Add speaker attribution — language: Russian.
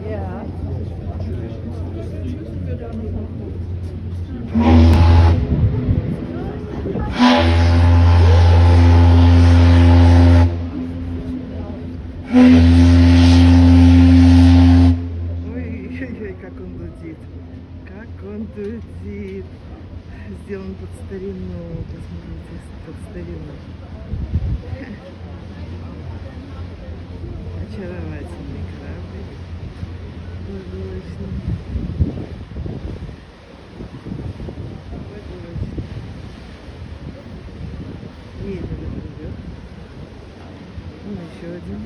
Speaker 1: Ja. Ой-ой-ой, как он дудит. Как он дудит. Сделан под старину. Посмотрите, под старину. Очаровательный корабль. Воздушный. Воздушный. Медленно плывет. Вон еще один.